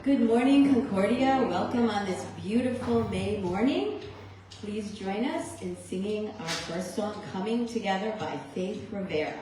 Good morning, Concordia. Welcome on this beautiful May morning. Please join us in singing our first song, Coming Together by Faith Rivera.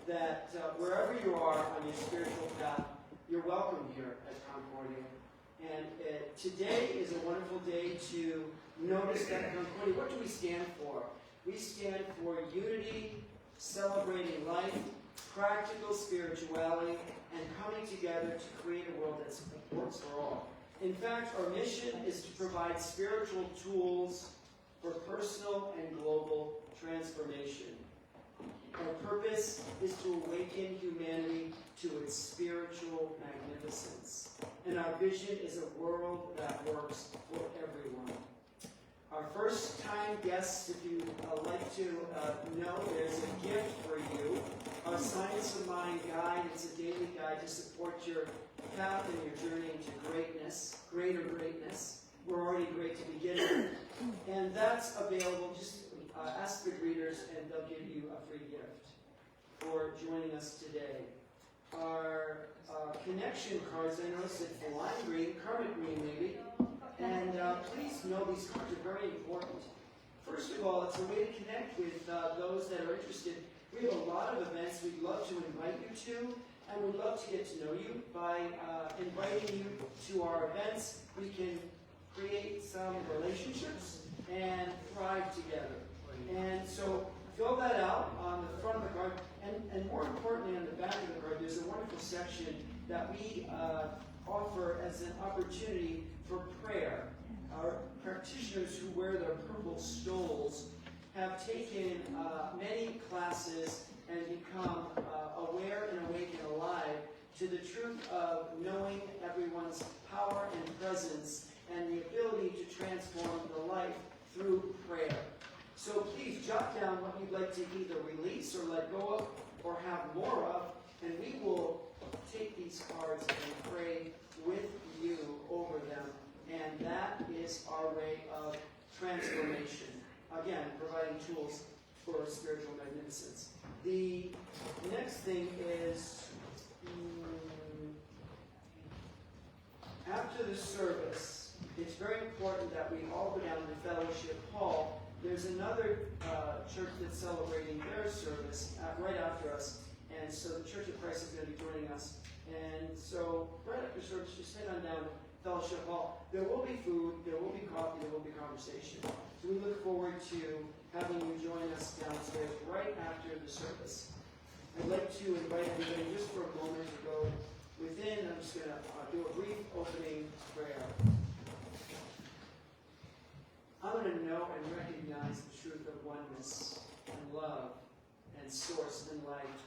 That wherever you are on your spiritual path, you're welcome here at Concordia. And today is a wonderful day to notice that at Concordia, what do we stand for? We stand for unity, celebrating life, practical spirituality, and coming together to create a world that supports for all. In fact, our mission is to provide spiritual tools for personal and global transformation. Our purpose is to awaken humanity to its spiritual magnificence. And our vision is a world that works for everyone. Our first-time guests, if you like to know, there's a gift for you. Our Science of Mind guide. It's a daily guide to support your path and your journey into greatness, greater greatness. We're already great to begin with. And that's available. Just ask the greeters and they'll give you a free gift for joining us today. Our connection cards, I noticed it's lime green, carpet green maybe, and please know these cards are very important. First of all, it's a way to connect with those that are interested. We have a lot of events we'd love to invite you to, and we'd love to get to know you. By inviting you to our events, we can create some relationships and thrive together. And so fill that out on the front of the card, and more importantly on the back of the card, there's a wonderful section that we offer as an opportunity for prayer. Our practitioners who wear their purple stoles have taken many classes and become aware and awake and alive to the truth of knowing everyone's power and presence and the ability to transform the life through prayer. So please jot down what you'd like to either release or let go of or have more of, and we will take these cards and pray with you over them. And that is our way of transformation. Again, providing tools for spiritual magnificence. The next thing is, after the service, it's very important that we all go down to the fellowship hall. There's another church that's celebrating their service right after us, and so the Church of Christ is going to be joining us. And so right after service, just head on down to Fellowship Hall. There will be food, there will be coffee, there will be conversation. So we look forward to having you join us downstairs right after the service. I'd like to invite everybody just for a moment to go within. I'm just going to do a brief opening prayer. I'm going to know and recognize the truth of oneness and love and source and light.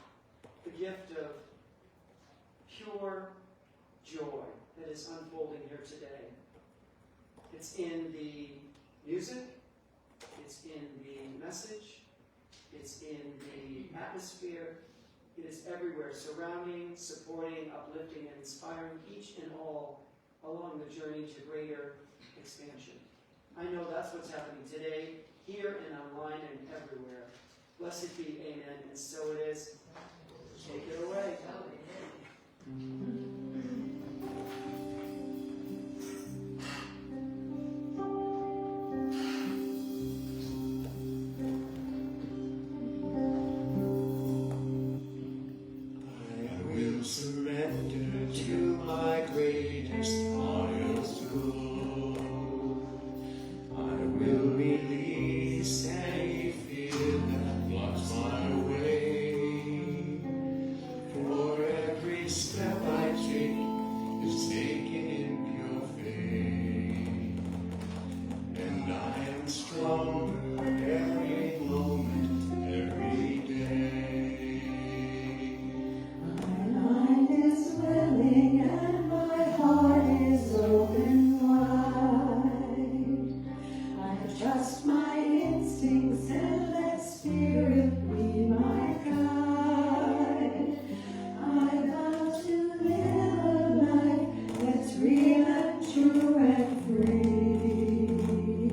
The gift of pure joy that is unfolding here today. It's in the music, it's in the message, it's in the atmosphere, it is everywhere, surrounding, supporting, uplifting, and inspiring each and all along the journey to greater expansion. I know that's what's happening today, here and online and everywhere. Blessed be, amen, and so it is. Take it away. I will surrender to my greatest, highest good. I will release any fear that blocks my way. For every step I take is taken in pure faith. And I am stronger every moment, every day. My mind is willing and my heart is open wide. I trust my instincts and let Spirit be my guide. I vow to live a life that's real and true and free.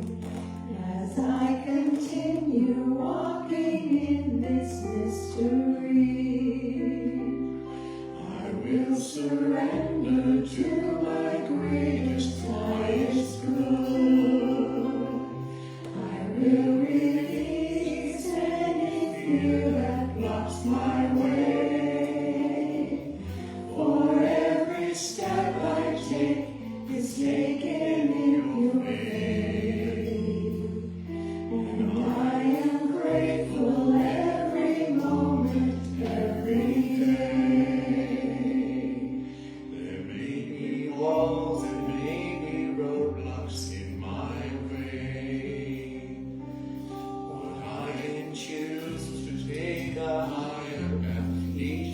As I continue walking in this mystery, I will surrender to my greatest, highest good. I will release any fear that blocks my way. For every step I take Is taken in your faith, and I am grateful every moment, every day. there may be walls and may be roadblocks in my way, but I can choose to take a higher path each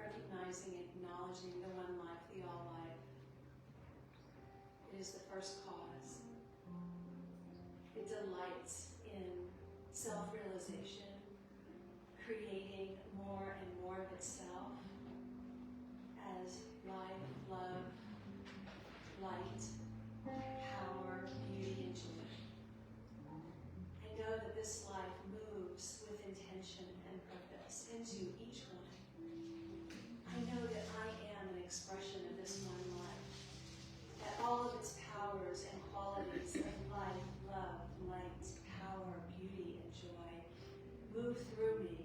recognizing and acknowledging the one life, the all life. It is the first cause. It delights in self-realization, creating more and more of itself as life, love, light, power, beauty, and joy. I know that this life moves with intention and purpose into each one. I know that I am an expression of this one life, that all of its powers and qualities of life, love, light, power, beauty, and joy move through me,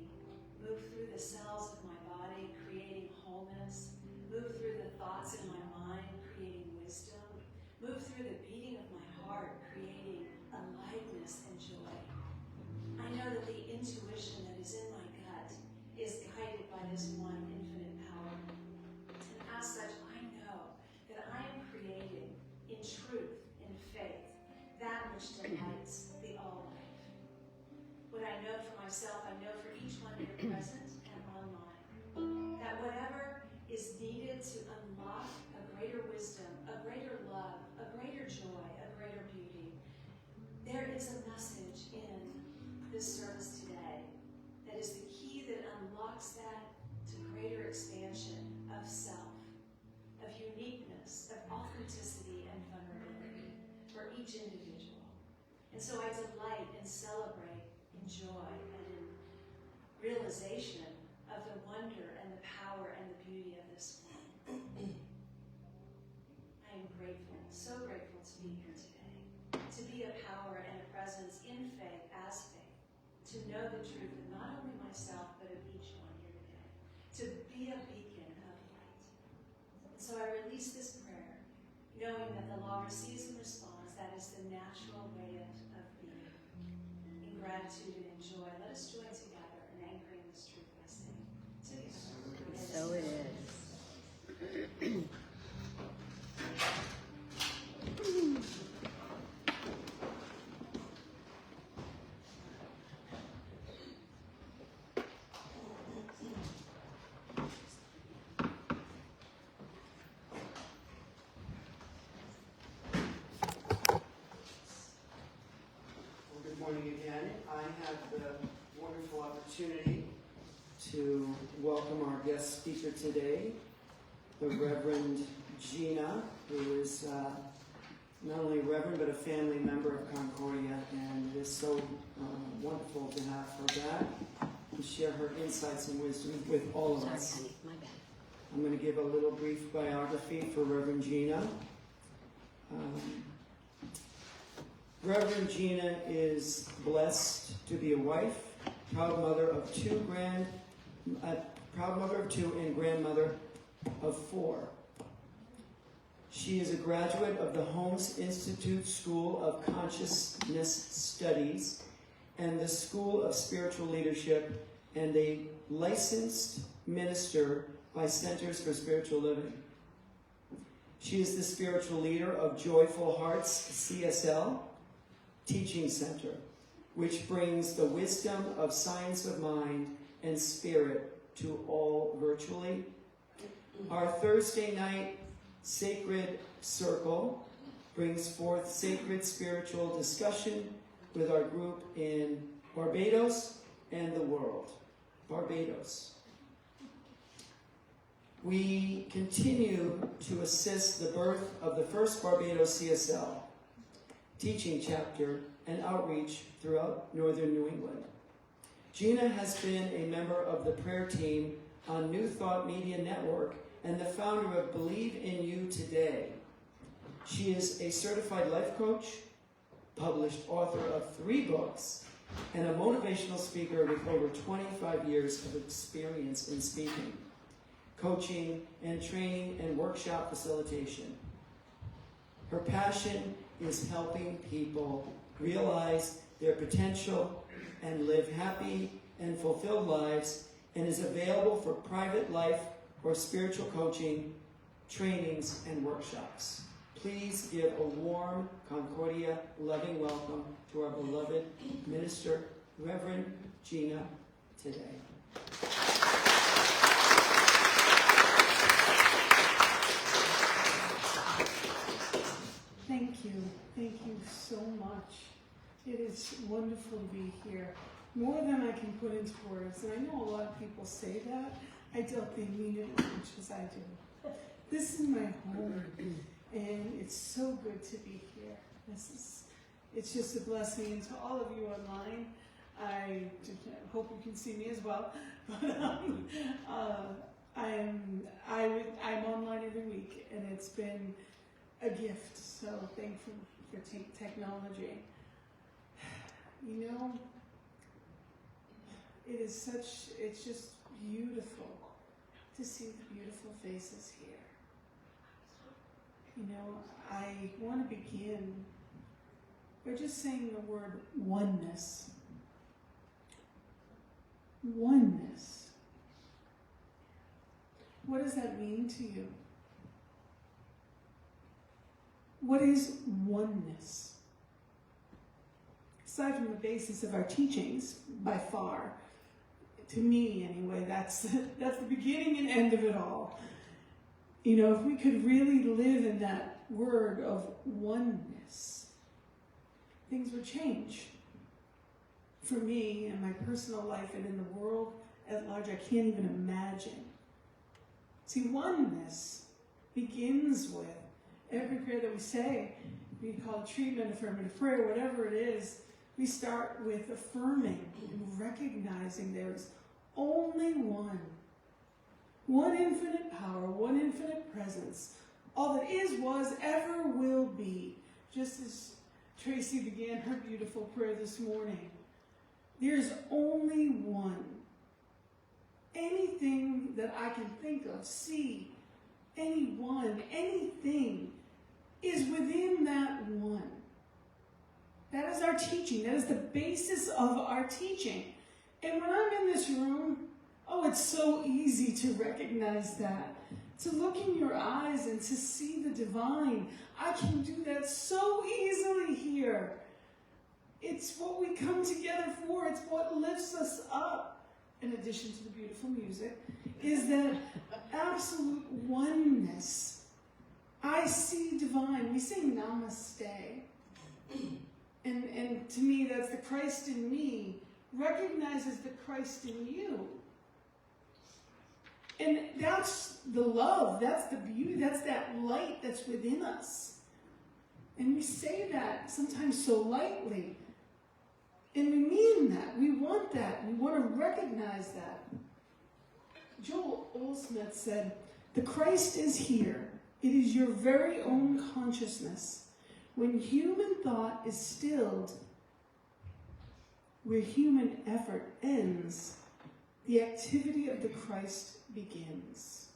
move through the cells of my body, creating wholeness, move through the thoughts in my mind, creating wisdom, move through the beating of my heart, creating aliveness and joy. I know that the intuition that is in my gut is guided by this one infinite power. And as such, I know that I am creating in truth, in faith, that which delights the all-life. What I know for myself, I know for each one here present and online, that whatever is needed to unlock a greater wisdom, a greater love, a greater joy, a greater beauty, there is a message in this service today that is the key that unlocks that to greater expansion of self, of uniqueness, of authenticity and vulnerability for each individual. And so I delight and celebrate, enjoy, and in realization of the wonder and the power and the beauty of this one. I am grateful, so grateful to be here today, to be a power and a presence in faith, as faith, to know the truth of not only myself, but of each one here today, to be a beacon of light. And so I release this prayer, knowing that the law receives and responds. That is the natural way of being. In gratitude and in joy, let us join together in anchoring this truth by saying, together. So it is. Good morning again. I have the wonderful opportunity to welcome our guest speaker today, the Reverend Gina, who is not only a Reverend but a family member of Concordia, and it is so wonderful to have her back and share her insights and wisdom with all of us. Sorry, honey, my bad. I'm going to give a little brief biography for Reverend Gina. Reverend Gina is blessed to be a wife, proud mother of two and grandmother of 4. She is a graduate of the Holmes Institute School of Consciousness Studies and the School of Spiritual Leadership, and a licensed minister by Centers for Spiritual Living. She is the spiritual leader of Joyful Hearts CSL Teaching Center, which brings the wisdom of science of mind and spirit to all virtually. Our Thursday night Sacred Circle brings forth sacred spiritual discussion with our group in Barbados and the world. Barbados. We continue to assist the birth of the first Barbados CSL teaching chapter and outreach throughout northern New England. Gina has been a member of the prayer team on New Thought Media Network and the founder of Believe in You Today. She is a certified life coach, published author of 3 books, and a motivational speaker with over 25 years of experience in speaking, coaching, and training and workshop facilitation. Her passion is helping people realize their potential and live happy and fulfilled lives, and is available for private life or spiritual coaching, trainings, and workshops. Please give a warm Concordia loving welcome to our beloved minister, Reverend Gina, today. It is wonderful to be here. More than I can put into words. And I know a lot of people say that. I doubt they mean it as much as I do. This is my home. And it's so good to be here. It's just a blessing. And to all of you online, I hope you can see me as well. But I'm online every week, and it's been a gift. So thankful for technology. You know, it's just beautiful to see the beautiful faces here. You know, I want to begin by just saying the word oneness. Oneness. What does that mean to you? What is oneness? Aside from the basis of our teachings, by far, to me anyway, that's the beginning and end of it all. You know, if we could really live in that word of oneness, things would change. For me, in my personal life and in the world at large, I can't even imagine. See, oneness begins with every prayer that we say. We call it treatment, affirmative prayer, whatever it is. We start with affirming and recognizing there's only one. One infinite power, one infinite presence. All that is, was, ever will be. Just as Tracy began her beautiful prayer this morning. There's only one. Anything that I can think of, see, anyone, anything is within that one. That is our teaching. That is the basis of our teaching. And when I'm in this room, oh, it's so easy to recognize that. To look in your eyes and to see the divine. I can do that so easily here. It's what we come together for. It's what lifts us up. In addition to the beautiful music, is that absolute oneness. I see divine. We sing namaste. And to me, that's the Christ in me recognizes the Christ in you. And that's the love, that's the beauty, that's that light that's within us. And we say that sometimes so lightly. And we mean that. We want that. We want to recognize that. Joel Olsmith said, "The Christ is here. It is your very own consciousness. When human thought is stilled, where human effort ends, the activity of the Christ begins."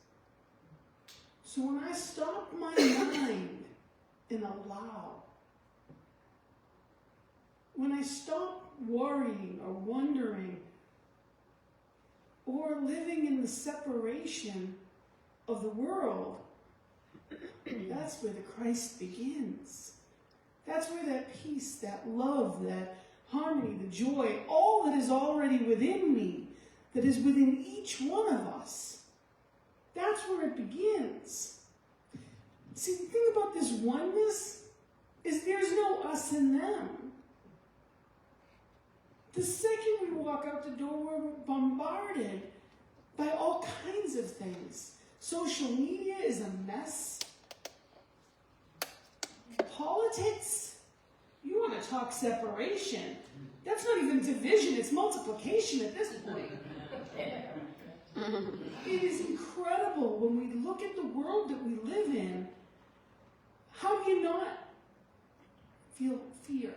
So when I stop my mind and allow, when I stop worrying or wondering or living in the separation of the world, that's where the Christ begins. That's where that peace, that love, that harmony, the joy, all that is already within me, that is within each one of us, that's where it begins. See, the thing about this oneness is there's no us and them. The second we walk out the door, we're bombarded by all kinds of things. Social media is a mess. Politics, you want to talk separation. That's not even division, it's multiplication at this point. It is incredible when we look at the world that we live in. How do you not feel fear?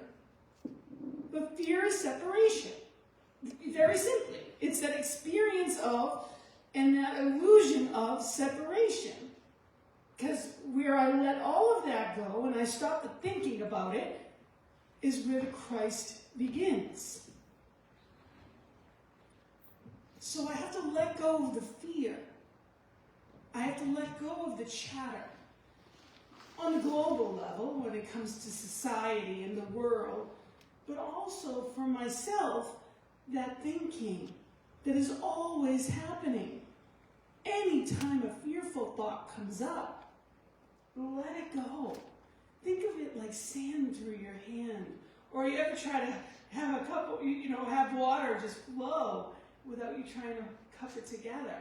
But fear is separation. Very simply. It's that experience of and that illusion of separation. Because where I let all of that go and I stop the thinking about it is where the Christ begins. So I have to let go of the fear. I have to let go of the chatter. On a global level, when it comes to society and the world, but also for myself, that thinking that is always happening. Anytime a fearful thought comes up, let it go. Think of it like sand through your hand Or you ever try to have a couple, have water just flow without you trying to cup it together.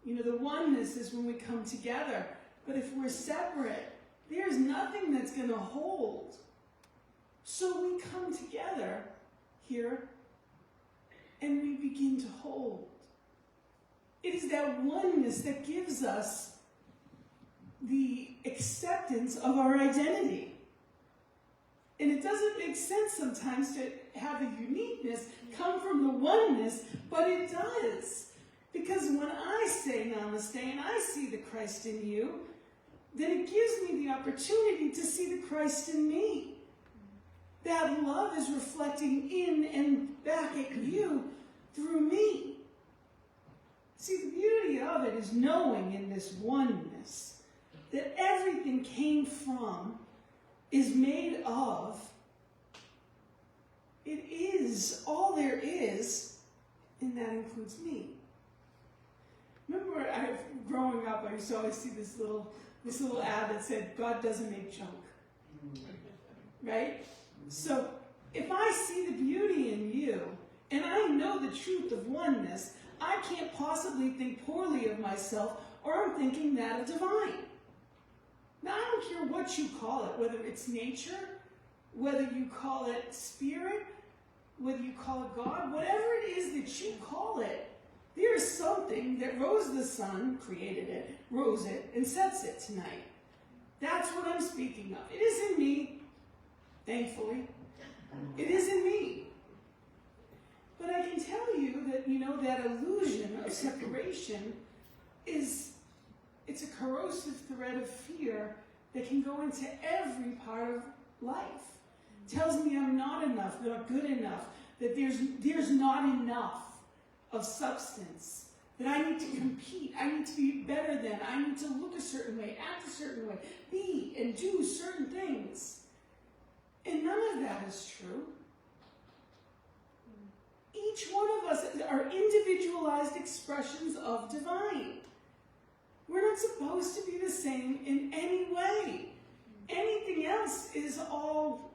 The oneness is when we come together. But if we're separate, there's nothing that's going to hold. So we come together here and we begin to hold. It is that oneness that gives us the acceptance of our identity. And it doesn't make sense sometimes to have a uniqueness come from the oneness, but it does. Because when I say namaste and I see the Christ in you, then it gives me the opportunity to see the Christ in me. That love is reflecting in and back at you through me. See, the beauty of it is knowing in this oneness that everything came from, is made of, it is all there is, and that includes me. Remember, growing up, I used to always see this little ad that said, God doesn't make junk. Right? So, if I see the beauty in you, and I know the truth of oneness, I can't possibly think poorly of myself, or I'm thinking that of divine. Now, I don't care what you call it, whether it's nature, whether you call it spirit, whether you call it God, whatever it is that you call it, there is something that rose the sun, created it, rose it, and sets it tonight. That's what I'm speaking of. It isn't me, thankfully. It isn't me. But I can tell you that, that illusion of separation it's a corrosive thread of fear that can go into every part of life. It tells me I'm not enough, not good enough, that there's not enough of substance, that I need to compete, I need to be better than, I need to look a certain way, act a certain way, be and do certain things. And none of that is true. Each one of us are individualized expressions of divine. We're not supposed to be the same in any way. Anything else is all,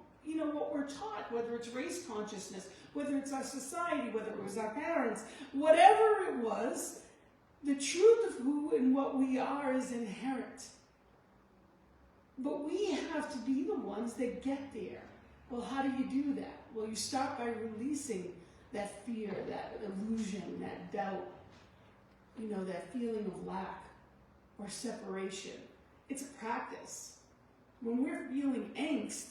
what we're taught, whether it's race consciousness, whether it's our society, whether it was our parents, whatever it was, the truth of who and what we are is inherent. But we have to be the ones that get there. Well, how do you do that? Well, you start by releasing that fear, that illusion, that doubt, that feeling of lack or separation. It's a practice. When we're feeling angst,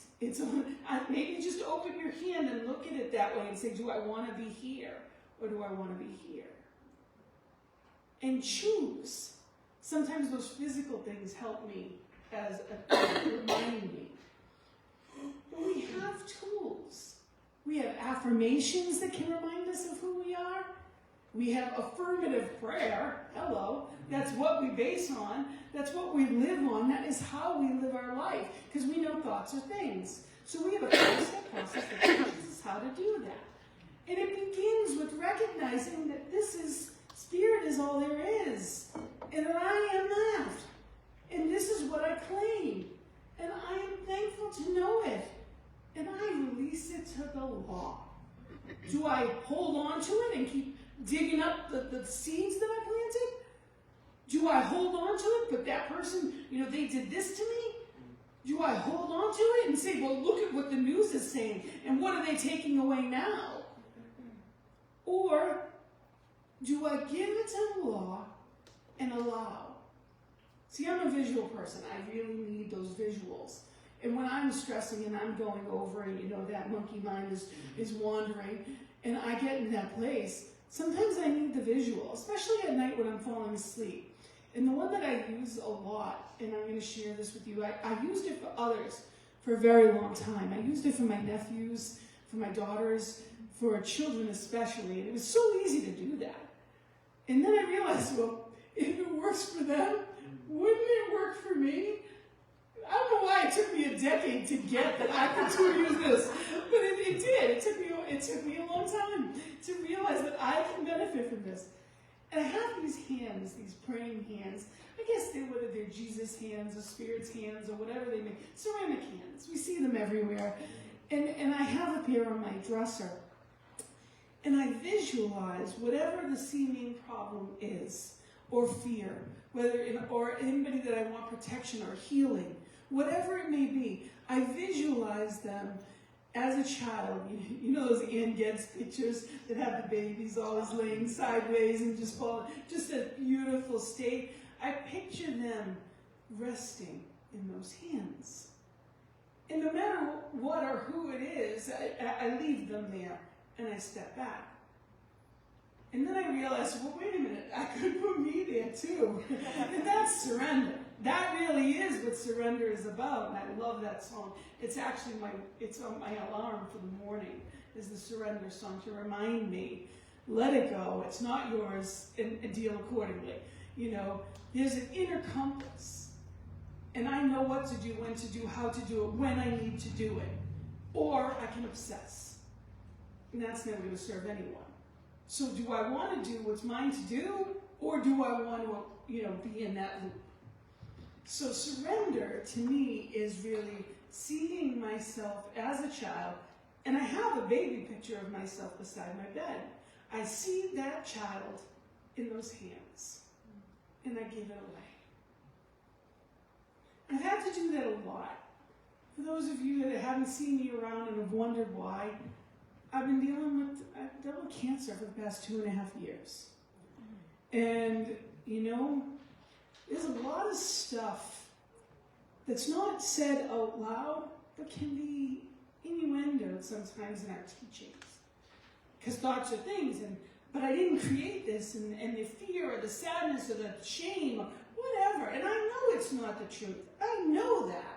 maybe just open your hand and look at it that way and say, do I want to be here or do I want to be here? And choose. Sometimes those physical things help me as remind me. But we have tools. We have affirmations that can remind us of who we are. We have affirmative prayer. Hello. That's what we base on. That's what we live on. That is how we live our life. Because we know thoughts are things. So we have a 5-step process that teaches us how to do that. And it begins with recognizing that spirit is all there is. And that I am that. And this is what I claim. And I am thankful to know it. And I release it to the law. Do I hold on to it and keep digging up the seeds that I planted? Do I hold on to it, but that person, they did this to me? Do I hold on to it and say, well, look at what the news is saying, and what are they taking away now? Or do I give it to the law and allow? See, I'm a visual person. I really need those visuals. And when I'm stressing and I'm going over and, that monkey mind is wandering, and I get in that place, sometimes I need the visual, especially at night when I'm falling asleep. And the one that I use a lot, and I'm going to share this with you, I used it for others for a very long time. I used it for my nephews, for my daughters, for children especially, and it was so easy to do that. And then I realized, well, if it works for them, wouldn't it work for me? I don't know why it took me a decade to get that I could use this, but it did. It took me a long time to realize that I can benefit from this. And I have these hands, these praying hands. I guess whether they're Jesus hands or Spirit's hands or whatever they may, ceramic hands. We see them everywhere. And I have a pair on my dresser. And I visualize whatever the seeming problem is, or fear, or anybody that I want protection or healing, whatever it may be, I visualize them as a child. You know those Ann Getz pictures that have the babies always laying sideways and just falling, just a beautiful state. I picture them resting in those hands. And no matter what or who it is, I leave them there and I step back. And then I realize, well, wait a minute, I could put me there too. And that's surrender. That really is what surrender is about. And I love that song. It's actually it's on my alarm for the morning, is the surrender song to remind me, let it go. It's not yours, and deal accordingly. You know, there's an inner compass. And I know what to do, when to do, how to do it, when I need to do it. Or I can obsess. And that's never going to serve anyone. So do I want to do what's mine to do, or do I want to, be in that loop? So surrender to me is really seeing myself as a child, and I have a baby picture of myself beside my bed. I see that child in those hands, and I give it away. I've had to do that a lot. For those of you that haven't seen me around and have wondered why, I've dealt with cancer for the past 2.5 years. And, there's a lot of stuff that's not said out loud, but can be innuendoed sometimes in our teachings. Because thoughts are things, but I didn't create this, and the fear or the sadness or the shame or whatever. And I know it's not the truth. I know that.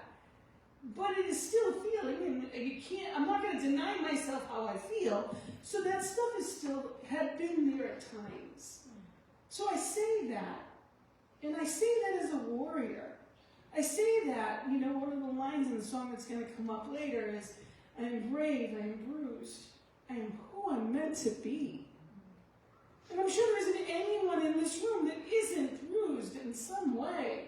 But it is still a feeling, and I'm not going to deny myself how I feel. So that stuff had been there at times. So I say that, and I say that as a warrior. I say that, one of the lines in the song that's going to come up later is, I am brave, I am bruised, I am who I'm meant to be. And I'm sure there isn't anyone in this room that isn't bruised in some way.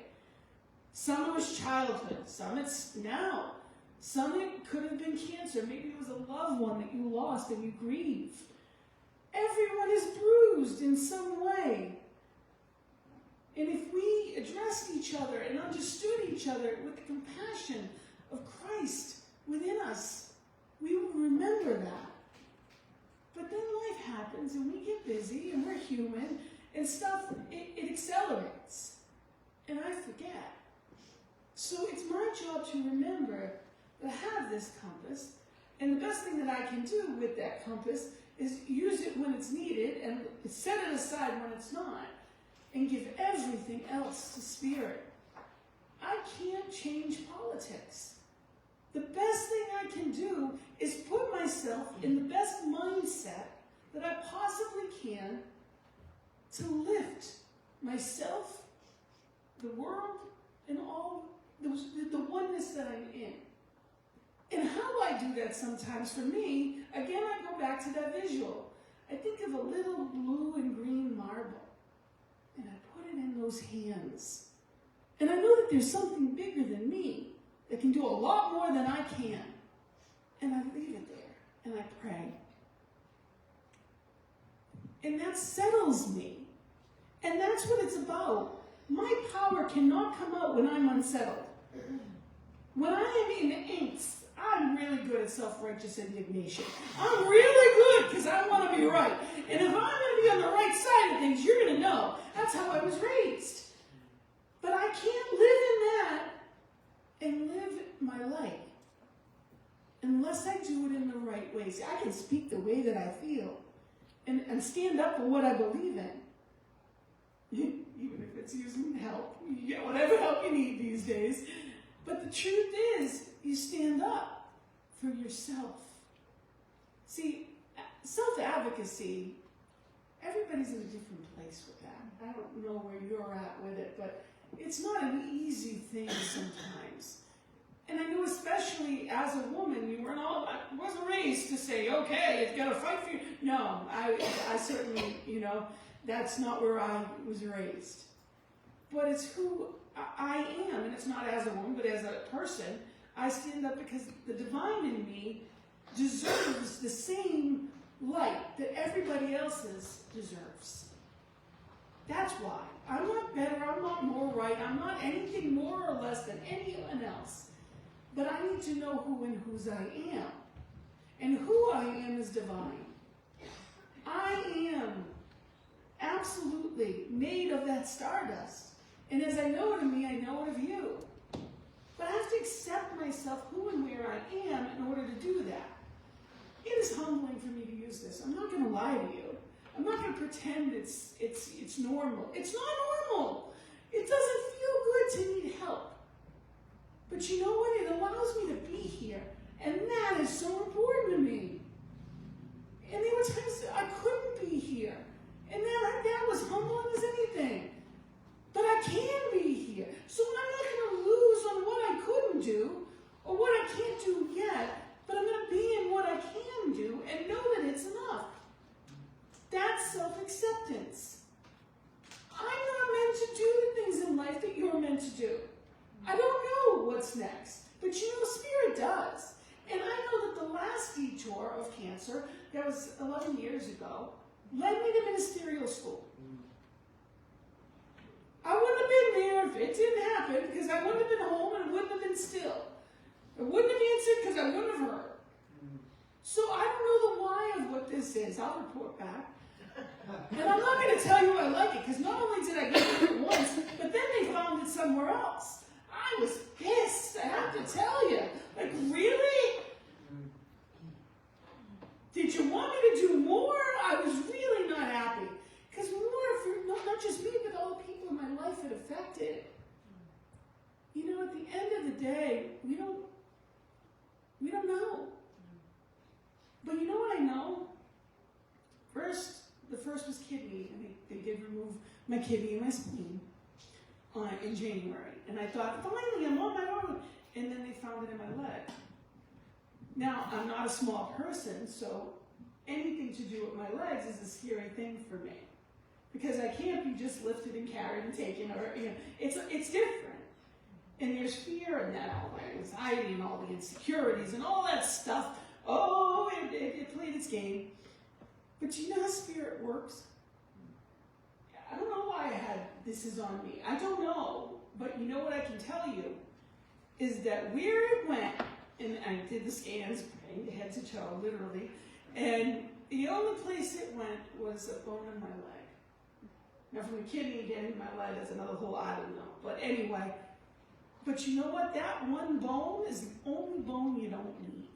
Some it was childhood, some it's now. Some it could have been cancer. Maybe it was a loved one that you lost and you grieve. Everyone is bruised in some way. And if we addressed each other and understood each other with the compassion of Christ within us, we will remember that. But then life happens and we get busy and we're human and stuff, it accelerates. And I forget. So it's my job to remember that I have this compass, and the best thing that I can do with that compass is use it when it's needed and set it aside when it's not, and give everything else to Spirit. I can't change politics. The best thing I can do is put myself in the best mindset that I possibly can to lift myself, the world, and all the oneness that I'm in. And how I do that sometimes for me, again, I go back to that visual. I think of a little blue and green marble, and I put it in those hands. And I know that there's something bigger than me that can do a lot more than I can. And I leave it there, and I pray. And that settles me. And that's what it's about. My power cannot come out when I'm unsettled. When I am in angst, I'm really good at self-righteous indignation. I'm really good because I want to be right. And if I'm going to be on the right side of things, you're going to know. That's how I was raised. But I can't live in that and live my life unless I do it in the right way. See, I can speak the way that I feel and stand up for what I believe in. Even if it's using help. You get whatever help you need these days. But the truth is, you stand up for yourself. See, self-advocacy, everybody's in a different place with that. I don't know where you're at with it, but it's not an easy thing sometimes. And I know especially as a woman, I wasn't raised to say, okay, you've got to fight for you. No, I certainly, that's not where I was raised. But it's who I am, and it's not as a woman, but as a person. I stand up because the divine in me deserves the same light that everybody else's deserves. That's why. I'm not better, I'm not more right, I'm not anything more or less than anyone else. But I need to know who and whose I am. And who I am is divine. I am absolutely made of that stardust. And as I know it of me, I know it of you. But I have to accept myself, who and where I am, in order to do that. It is humbling for me to use this. I'm not going to lie to you. I'm not going to pretend it's normal. It's not normal. It doesn't feel good to need help. But you know what? It allows me to be here. And that is so important to me. And there were times that I couldn't be here. And that was humbling as anything. But I can be here. So I'm not going to lose on what I couldn't do or what I can't do yet. But I'm going to be in what I can do and know that it's enough. That's self-acceptance. I'm not meant to do the things in life that you're meant to do. I don't know what's next. But you know, Spirit does. And I know that the last detour of cancer, that was 11 years ago, led me to ministerial school. I wouldn't have been there if it didn't happen, because I wouldn't have been home and wouldn't have been still. I wouldn't have answered because I wouldn't have heard. So I don't know the why of what this is. I'll report back. And I'm not going to tell you I like it, because not only did I get it once, but then they found it somewhere else. I was pissed, I have to tell you. Like, really? Did you want me to do more? I was really not happy. Because more for not just me, but all the people in my life it affected. You know, at the end of the day, we don't know. But you know what I know? The first was kidney. I mean, they did remove my kidney and my spleen in January. And I thought, finally, I'm on my own. And then they found it in my leg. Now, I'm not a small person, so anything to do with my legs is a scary thing for me. Because I can't be just lifted and carried and taken, or, you know, it's different. And there's fear in that, all the anxiety and all the insecurities and all that stuff. Oh, it played its game. But you know how Spirit works? I don't know why this is on me. I don't know. But you know what I can tell you is that where it went, and I did the scans, head to toe, literally, and the only place it went was a bone in my leg. Now from the kidney again in my leg, that's another whole, I don't know. But anyway, but you know what? That one bone is the only bone you don't need.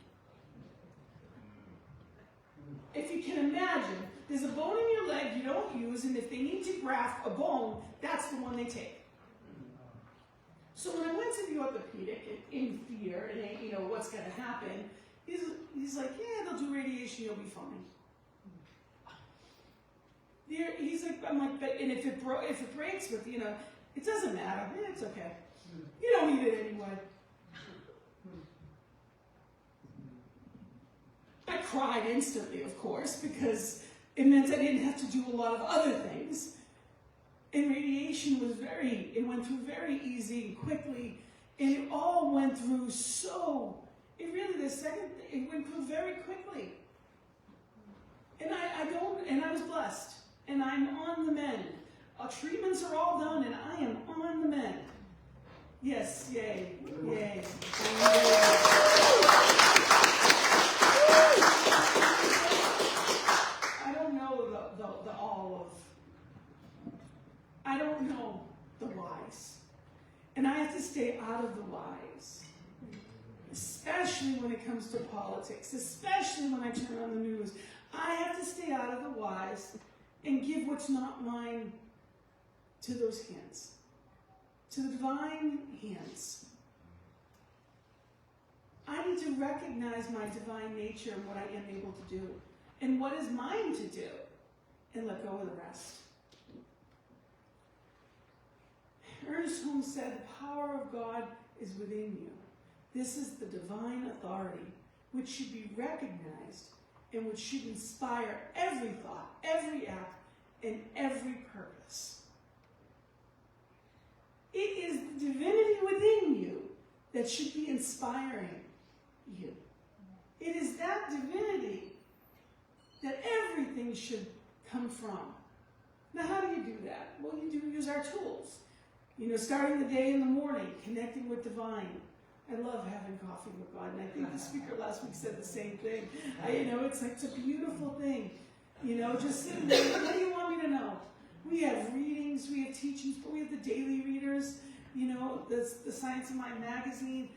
If you can imagine, there's a bone in your leg you don't use, and if they need to graft a bone, that's the one they take. So when I went to the orthopedic in fear, and you know what's going to happen, he's like, yeah, they'll do radiation, you'll be fine. He's like, I'm like, but and if it breaks, with you know, it doesn't matter. It's okay. You don't need it anyway. I cried instantly, of course, because it meant I didn't have to do a lot of other things. And radiation was it went through very easy and quickly, and it all went through it went through very quickly. And I was blessed, and I'm on the mend. Our treatments are all done, and I am on the mend. Yes, yay, yay. I don't know I don't know the whys. And I have to stay out of the whys. Especially when it comes to politics. Especially when I turn on the news. I have to stay out of the whys and give what's not mine to those hands. To the divine hands. I need to recognize my divine nature and what I am able to do. And what is mine to do. And let go of the rest. Ernest Holmes said, the power of God is within you. This is the divine authority, which should be recognized and which should inspire every thought, every act, and every purpose. It is the divinity within you that should be inspiring you. It is that divinity that everything should come from. Now, how do you do that? Well, you do use our tools. Starting the day in the morning, connecting with divine. I love having coffee with God, and I think the speaker last week said the same thing. It's like, it's a beautiful thing. Just sitting there, what do you want me to know? We have readings, we have teachings, but we have the daily readers, the Science of Mind magazine.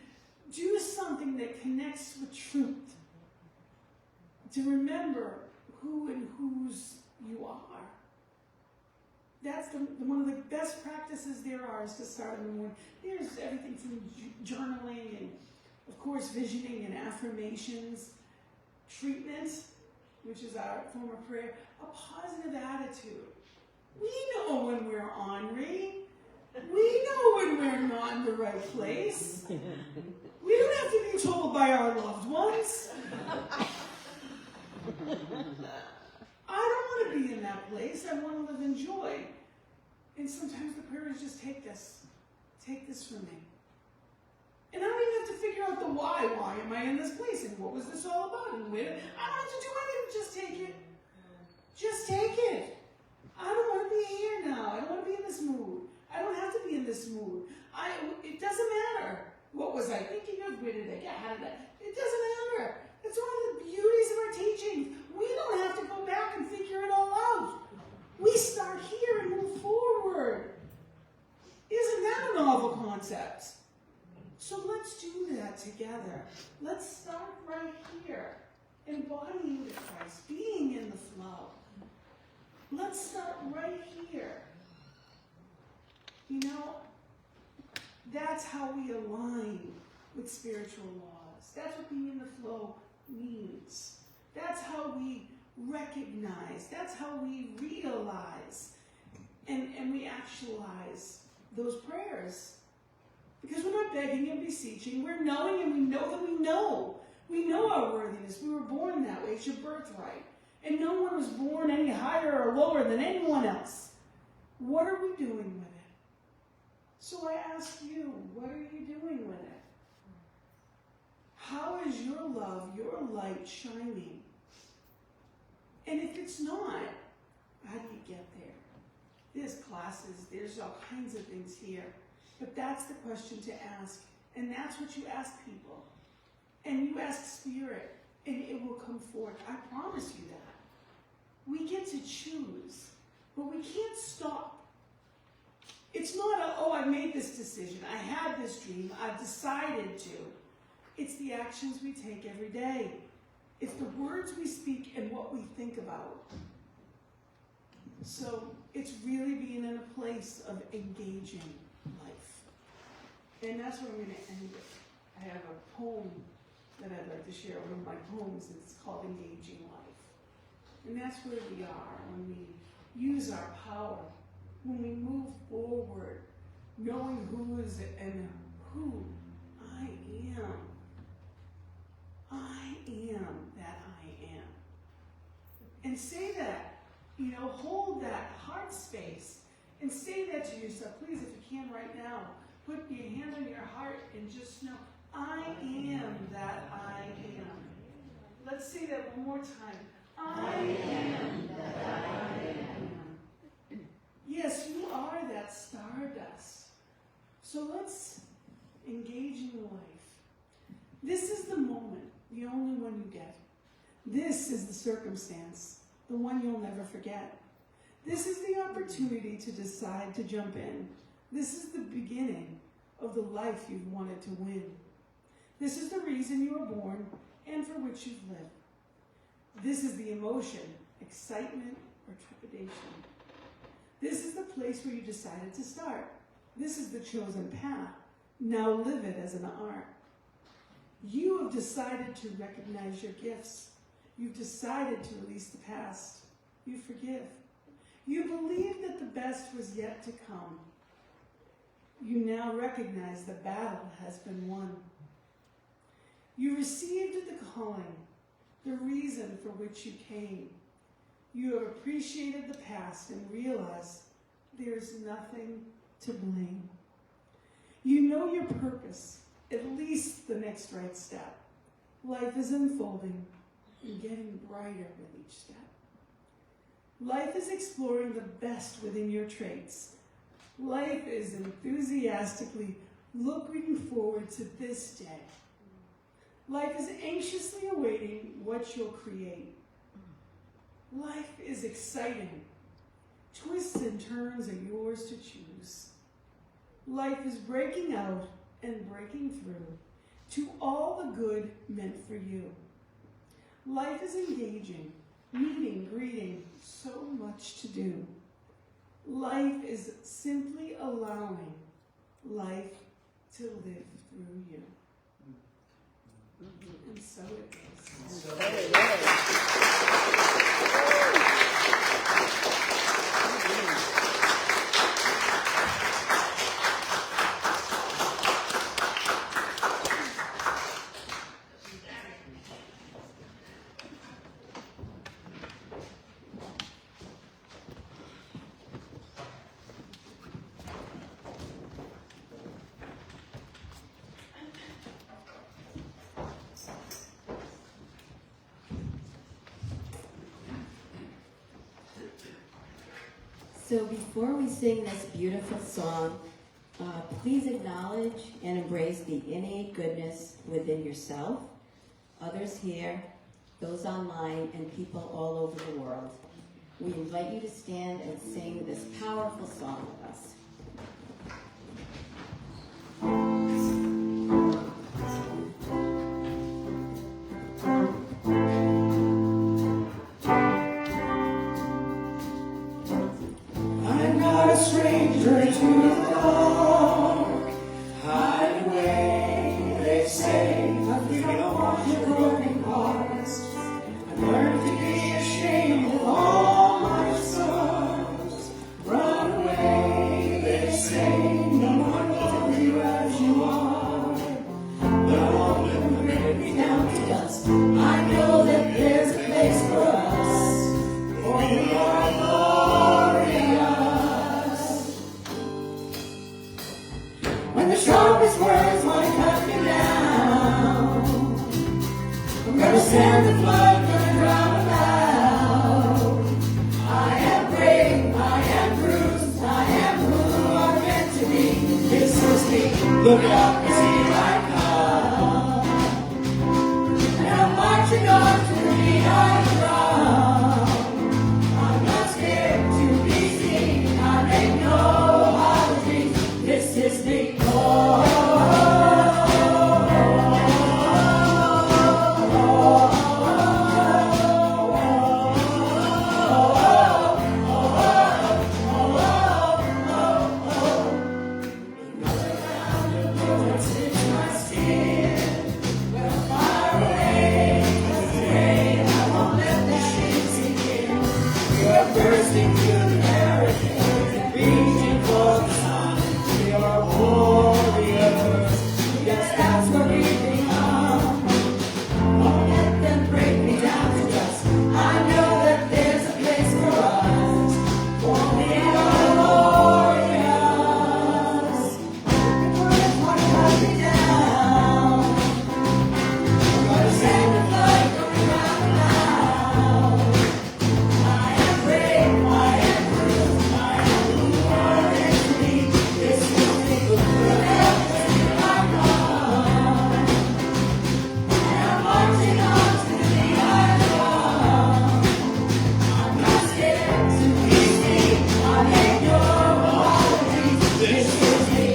Do something that connects with truth. To remember who and whose you are. That's one of the best practices there are, is to start in the morning. There's everything from journaling and, of course, visioning and affirmations, treatment, which is our form of prayer, a positive attitude. We know when we're ornery. We know when we're not in the right place. We don't have to be told by our loved ones. I don't want to be in that place. I want to live in joy. And sometimes the prayer is just take this from me. And I don't even have to figure out the why. Why am I in this place? And what was this all about? And where? I don't have to do anything. Just take it. Just take it. I don't want to be here now. I don't want to be in this mood. I don't have to be in this mood. It doesn't matter. What was I thinking of? Where did I get? How did I? It doesn't matter. It's one of the beauties of our teachings. We don't have to go back and figure it all out. We start here and move forward. Isn't that a novel concept? So let's do that together. Let's start right here. Embodying the Christ, being in the flow. Let's start right here. That's how we align with spiritual laws. That's what being in the flow means. That's how we recognize. That's how we realize and we actualize those prayers. Because we're not begging and beseeching. We're knowing, and we know that we know. We know our worthiness. We were born that way. It's your birthright. And no one was born any higher or lower than anyone else. What are we doing with it? So I ask you, what are you doing with it? How is your love, your light shining? And if it's not, how do you get there? There's classes, there's all kinds of things here. But that's the question to ask. And that's what you ask people. And you ask Spirit, and it will come forth. I promise you that. We get to choose, but we can't stop. It's not I made this decision. I had this dream. I've decided to. It's the actions we take every day. It's the words we speak and what we think about. So it's really being in a place of engaging life. And that's where I'm going to end it. I have a poem that I'd like to share, one of my poems, and it's called Engaging Life. And that's where we are when we use our power, when we move forward, knowing who is and who I am. I am that I am. And say that, hold that heart space and say that to yourself. Please, if you can right now, put your hand on your heart and just know, I am that I am. Let's say that one more time. I am that I am. Yes, you are that stardust. So let's engage in life. This is the moment, the only one you get. This is the circumstance, the one you'll never forget. This is the opportunity to decide to jump in. This is the beginning of the life you've wanted to win. This is the reason you were born and for which you've lived. This is the emotion, excitement, or trepidation. This is the place where you decided to start. This is the chosen path. Now live it as an art. You have decided to recognize your gifts. You've decided to release the past. You forgive. You believe that the best was yet to come. You now recognize the battle has been won. You received the calling, the reason for which you came. You have appreciated the past and realized there is nothing to blame. You know your purpose, at least the next right step. Life is unfolding and getting brighter with each step. Life is exploring the best within your traits. Life is enthusiastically looking forward to this day. Life is anxiously awaiting what you'll create. Life is exciting. Twists and turns are yours to choose. Life is breaking out and breaking through to all the good meant for you. Life is engaging, meeting, greeting, so much to do. Life is simply allowing life to live through you. And so it is. So before we sing this beautiful song, please acknowledge and embrace the innate goodness within yourself, others here, those online, and people all over the world. We invite you to stand and sing this powerful song with us. I'm not a stranger to the dark. Hide away, they say. You don't want your broken hearts. I've learned to be ashamed of all my scars. Run away, they say. No one loves you as you are. The moment will break me down to dust. I know that there's a place for us. For we are glorious. When the sharpest words might cut me down, I'm gonna stand the flood, gonna drown it out. I am brave, I am bruised, I am who I'm meant to be. This is me. Look out, cause here I come. And I'm marching on to the beat I drum. I'm not scared to be seen. I make no apologies. This is me. Bursting through the barricade, reaching for the sun. We are warriors. Yes, that's what we become. Won't let them break me down to dust. I know that there's a place for us. For we are glorious. The words want to cut me down. I'm gonna stand the flood, gonna drown it out. I am brave, I am bruised, I am who I am to be. This is me. Look out, here I come. And I'm marching on to the beat I drum. I'm not scared to be seen. I make no apologies. This is me.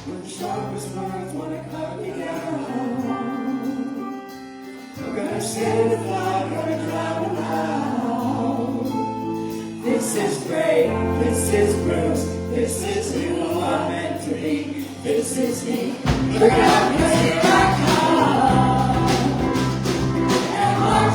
When the sharpest words wanna cut me down, I'm gonna stand the flood, gonna drown them out. This is brave, this is bruised, this is who I'm meant to be. This is me. Look out, 'cause here I come. And I'm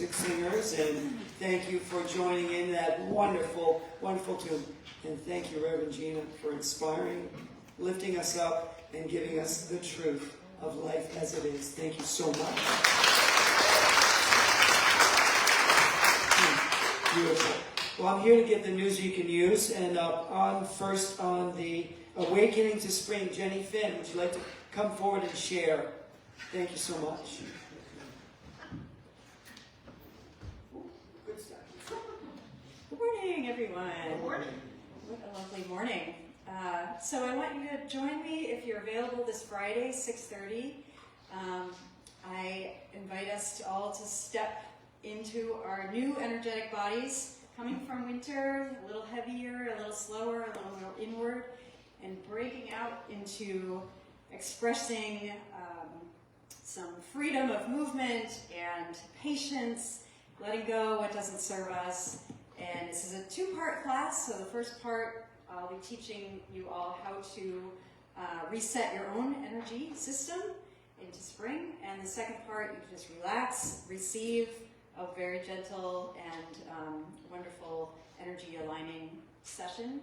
fantastic singers, and thank you for joining in that wonderful, wonderful tune. And thank you, Reverend Gina, for inspiring, lifting us up, and giving us the truth of life as it is. Thank you so much. Beautiful. Well, I'm here to give the news you can use, and first on the Awakening to Spring, Jenny Finn, would you like to come forward and share? Thank you so much. Good stuff. Good morning, everyone. Good morning. What a lovely morning. So I want you to join me if you're available this Friday, 6:30. I invite us all to step into our new energetic bodies, coming from winter, a little heavier, a little slower, a little more inward, and breaking out into expressing some freedom of movement and patience, letting go what doesn't serve us. And this is a two-part class, so the first part I'll be teaching you all how to reset your own energy system into spring, and the second part you can just relax, receive a very gentle and wonderful energy aligning session.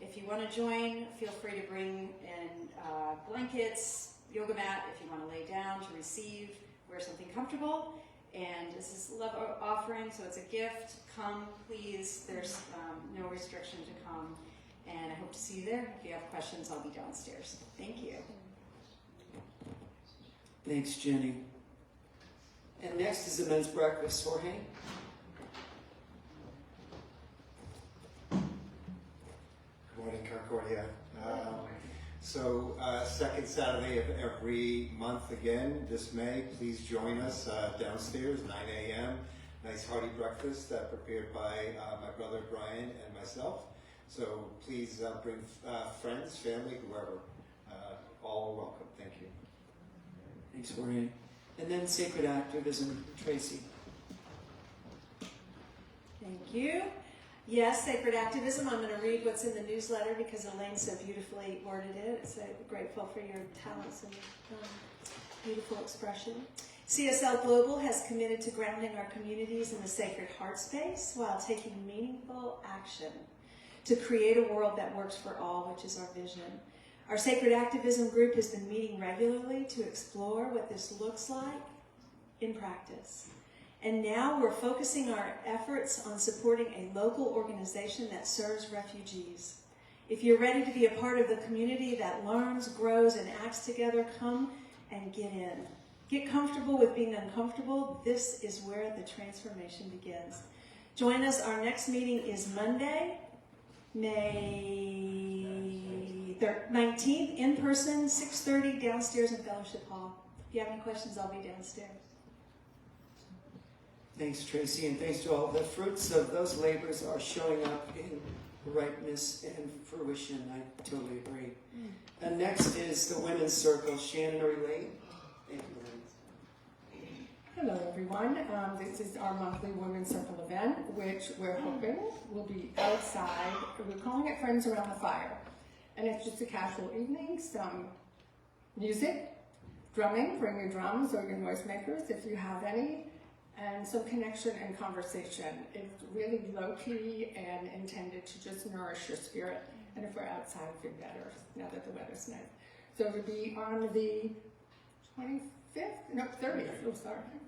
If you want to join, feel free to bring in blankets, yoga mat if you want to lay down to receive, wear something comfortable. And this is love offering, so it's a gift. Come, please. There's no restriction to come. And I hope to see you there. If you have questions, I'll be downstairs. Thank you. Thanks, Jenny. And next is the men's breakfast. Jorge? Good morning, Concordia. Second Saturday of every month again, this May, please join us downstairs, 9 a.m. Nice hearty breakfast prepared by my brother Brian and myself. So please bring friends, family, whoever. All are welcome. Thank you. Thanks, Jorge. And then Sacred Activism, Tracy. Thank you. Yes, Sacred Activism. I'm going to read what's in the newsletter because Elaine so beautifully worded it. So grateful for your talents and beautiful expression. CSL Global has committed to grounding our communities in the sacred heart space while taking meaningful action to create a world that works for all, which is our vision. Our Sacred Activism group has been meeting regularly to explore what this looks like in practice. And now we're focusing our efforts on supporting a local organization that serves refugees. If you're ready to be a part of the community that learns, grows, and acts together, come and get in. Get comfortable with being uncomfortable. This is where the transformation begins. Join us. Our next meeting is Monday, May 19th, in person, 6:30, downstairs in Fellowship Hall. If you have any questions, I'll be downstairs. Thanks, Tracy, and thanks to all. The fruits of those labors are showing up in ripeness and fruition. I totally agree. And next is the Women's Circle, Shannon or Elaine. Thank you, Elaine. Hello, everyone. This is our monthly Women's Circle event, which we're hoping will be outside. We're calling it Friends Around the Fire. And it's just a casual evening, some music, drumming, bring your drums or your noisemakers if you have any, and some connection and conversation. It's really low-key and intended to just nourish your spirit. And if we're outside, feel better now that the weather's nice. So it'll be on the 30th,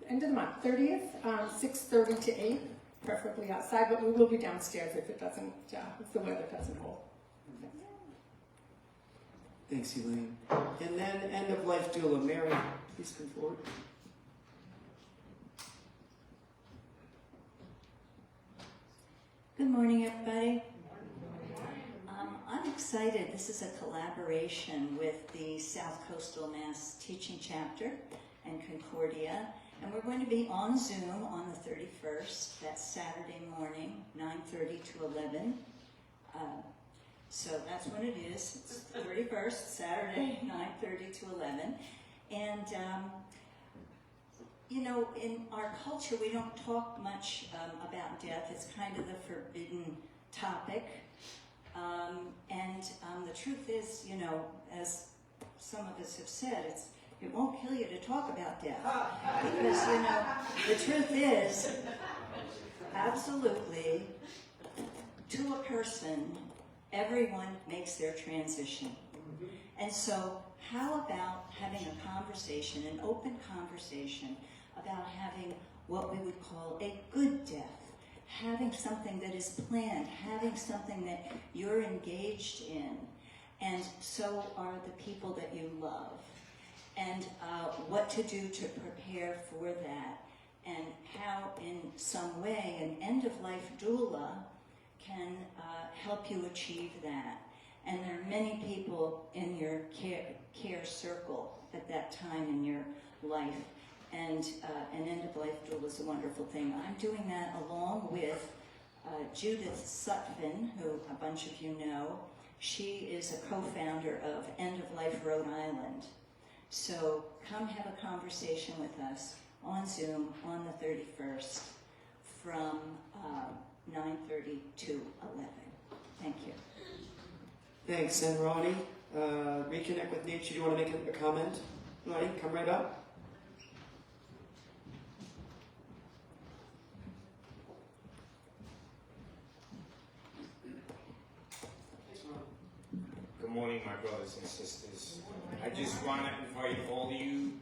end of the month, 30th, 6:30 to 8, preferably outside, but we will be downstairs if it doesn't, if the weather doesn't hold. Thanks, Elaine. And then End of Life Doula, Mary, please come forward. Good morning, everybody. I'm excited. This is a collaboration with the South Coastal Mass Teaching Chapter and Concordia, and we're going to be on Zoom on the 31st. That's Saturday morning, 9:30 to 11. So that's what it is. It's the 31st, Saturday, 9:30 to 11. And you know, in our culture, we don't talk much about death. It's kind of the forbidden topic. And the truth is, you know, as some of us have said, It won't kill you to talk about death. Because, you know, the truth is, absolutely, to a person, everyone makes their transition. And so, how about having a conversation, an open conversation, about having what we would call a good death? Having something that is planned, having something that you're engaged in, and so are the people that you love. And what to do to prepare for that, and how in some way an end-of-life doula can help you achieve that. And there are many people in your care circle at that time in your life, and an end-of-life doula is a wonderful thing. I'm doing that along with Judith Sutphin, who a bunch of you know. She is a co-founder of End of Life Rhode Island. So come have a conversation with us on Zoom on the 31st from 9:30 to 11. Thank you. Thanks. And Ronnie, Reconnect with Nature, do you want to make a comment? Ronnie, come right up. Good morning, my brothers and sisters. I just want to invite all of you,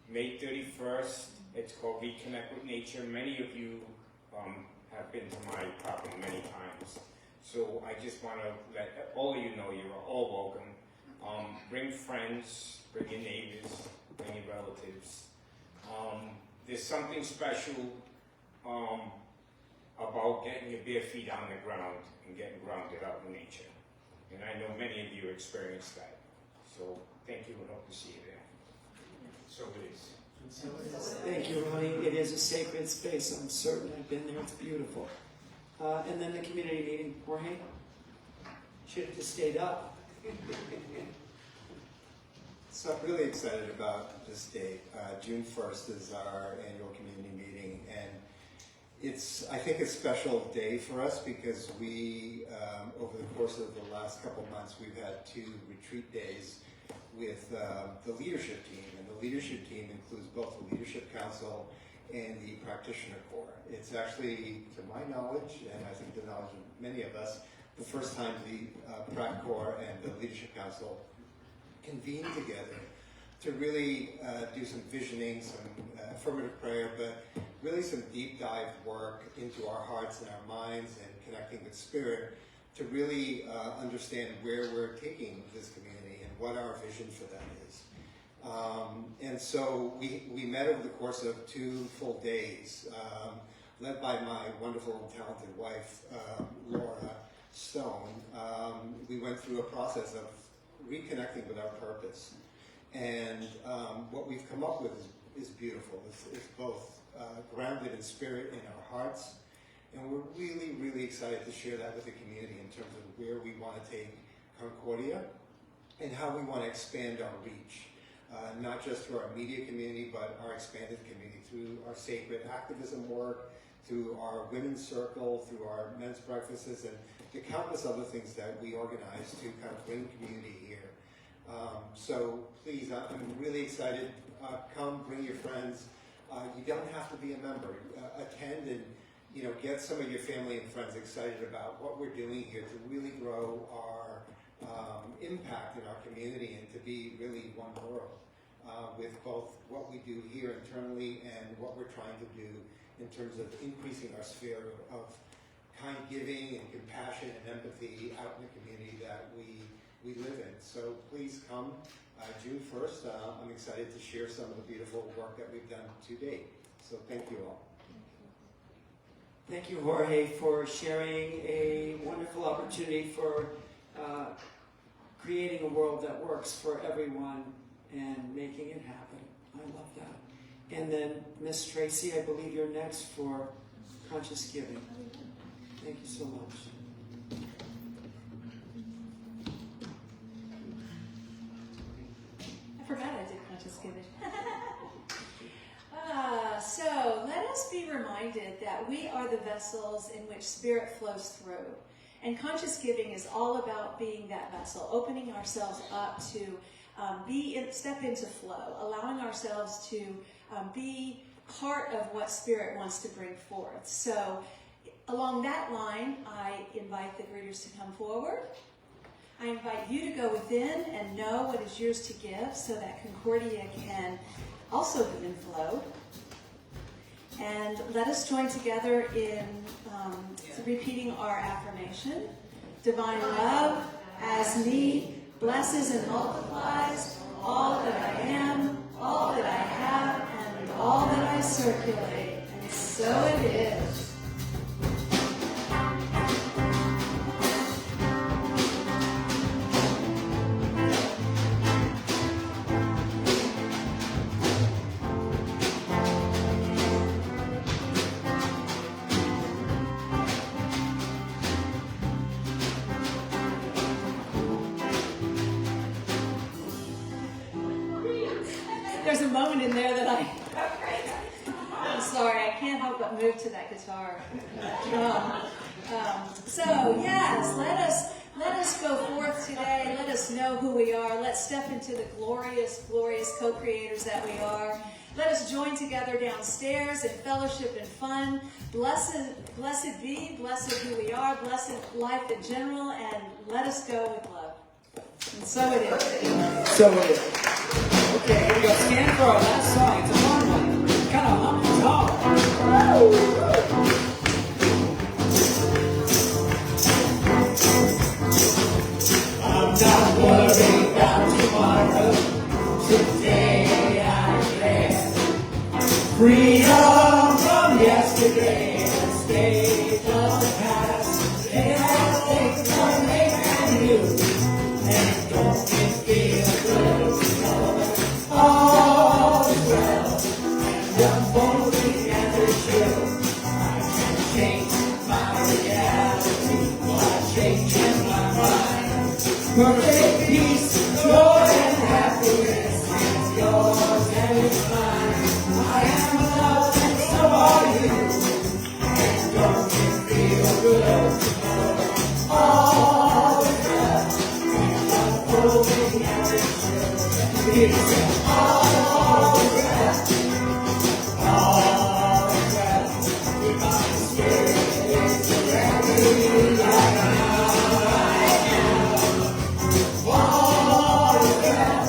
May 31st, it's called Reconnect with Nature. Many of you have been to my property many times. So I just want to let all of you know you're all welcome. Bring friends, bring your neighbors, bring your relatives. There's something special about getting your bare feet on the ground and getting grounded out in nature. And I know many of you experienced that. So thank you and hope to see you there. So it is. Thank you, Ronnie. It is a sacred space. I'm certain I've been there. It's beautiful. And then the community meeting. Jorge? Should have just stayed up. So I'm really excited about this date. June 1st is our annual community meeting, and it's, I think, a special day for us because we, over the course of the last couple of months, we've had 2 retreat days with the leadership team. And the leadership team includes both the Leadership Council and the Practitioner Corps. It's actually, to my knowledge, and I think the knowledge of many of us, the first time the Prac Corps and the Leadership Council convened together to really do some visioning, some affirmative prayer, but really some deep dive work into our hearts and our minds and connecting with spirit to really understand where we're taking this community and what our vision for that is. And so we met over the course of 2 full days, led by my wonderful and talented wife, Laura Stone. We went through a process of reconnecting with our purpose. And what we've come up with is beautiful. It's both grounded in spirit in our hearts, and we're really, really excited to share that with the community in terms of where we want to take Concordia and how we want to expand our reach, not just through our immediate community, but our expanded community, through our sacred activism work, through our women's circle, through our men's breakfasts, and the countless other things that we organize to kind of bring community here. So please, I'm really excited. Come, bring your friends. You don't have to be a member. Attend and get some of your family and friends excited about what we're doing here to really grow our impact in our community and to be really one world with both what we do here internally and what we're trying to do in terms of increasing our sphere of kind giving and compassion and empathy out in the community that we live in. So please come June 1st. I'm excited to share some of the beautiful work that we've done to date. So thank you all. Thank you, Jorge, for sharing a wonderful opportunity for creating a world that works for everyone and making it happen. I love that. And then Miss Tracy, I believe you're next for Conscious Giving. Thank you so much. I forgot I did Conscious Giving. So let us be reminded that we are the vessels in which Spirit flows through. And Conscious Giving is all about being that vessel, opening ourselves up to step into flow, allowing ourselves to be part of what Spirit wants to bring forth. So along that line, I invite the greeters to come forward. I invite you to go within and know what is yours to give so that Concordia can also be in flow. And let us join together in repeating our affirmation. Divine love, as me, blesses and multiplies all that I am, all that I have, and all that I circulate. And so it is. There's a moment in there that I'm sorry, I can't help but move to that guitar, that drum. So yes, let us go forth today. Let us know who we are. Let's step into the glorious, glorious co-creators that we are. Let us join together downstairs in fellowship and fun. Blessed be, blessed who we are, blessed life in general, and let us go with love. And so it is. So it is. Okay, here we go. Stand for our last song. It's a long one. Kind of humpy tall. I'm not worried about tomorrow. Today I can. Freedom from yesterday and stage of the past. And I think I'll make you. And don't it feel good to know all is well, and I'm holding every chill. I can change my reality while changing my mind. Perfect peace, joy, and happiness is yours and it's mine. I am loved and so are you, and don't it feel good to know all is well, and I'm holding every chill. It's all is well, divine spirit is surrounding me right now. I am all is well,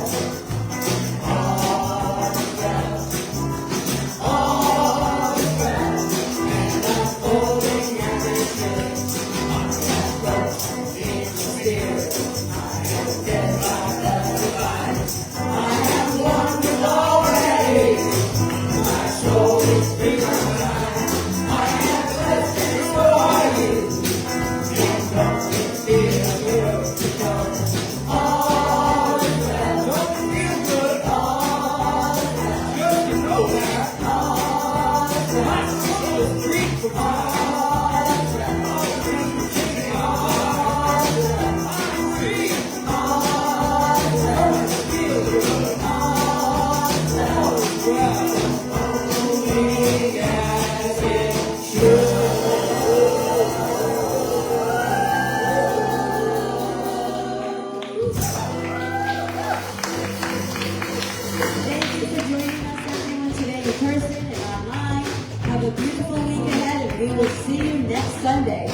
and I'm holding everything. I'm that in the spirit. I am dead by the divine. I am one with already. My soul is bigger than I am blessed and so are you. And don't it feel good to know all is well? Don't it feel good? All is well. Good to know that. All is well. My soul is free for all is well. All is well. All is well. I'm free. All is well. Don't it feel good? All is well. Only as it should. Thank you for joining us, everyone, today in person and online. Have a beautiful week ahead, and we will see you next Sunday.